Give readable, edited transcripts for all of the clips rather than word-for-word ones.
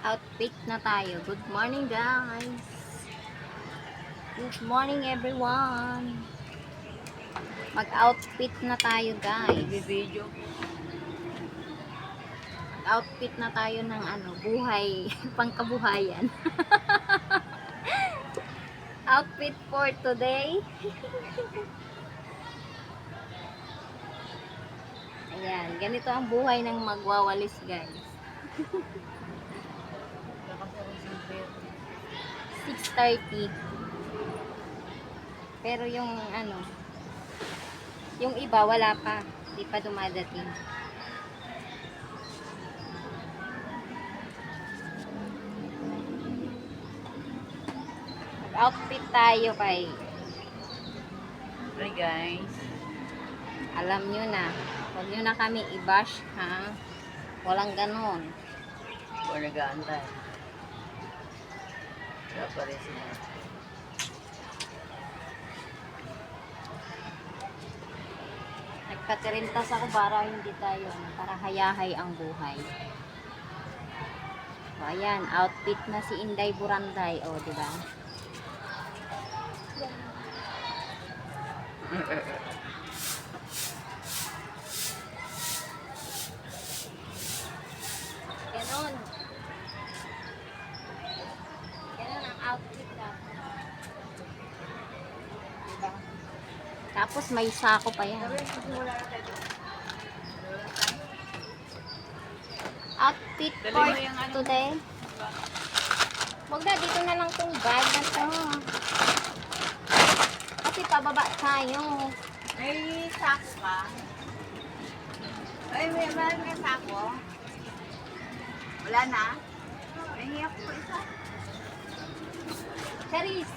Outfit na tayo. Good morning, guys. Good morning, everyone. Mag-outfit na tayo, guys. Video. Mag-outfit na tayo ng buhay, pangkabuhayan. Outfit for today. Ayan, ganito ang buhay ng magwawalis, guys. 6:30. Pero yung iba wala pa, hindi pa dumadating. Mag-outfit tayo kay Hi guys. alam nyo na, huwag nyo na kami i-bash, ha? Walang ganon. Or nag-aantay. Kaya pa rin sila. Nagkatirintas ako para hindi tayo, para hayahay ang buhay. So, ayan, outfit na si Inday Buranday, o, diba? Ganon. Ganon ang outfit ka. Diba? Tapos may sako pa yan. Outfit Dali for mo yung ano. today. Huwag na, dito na lang tong bag na to. Kasi pababa tayo. May sako ka? Ay, may sako? Wala na? May hiyak ko isa. Charis!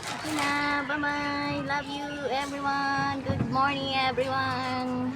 Okay na, bye-bye. Love you, everyone. Good morning, everyone.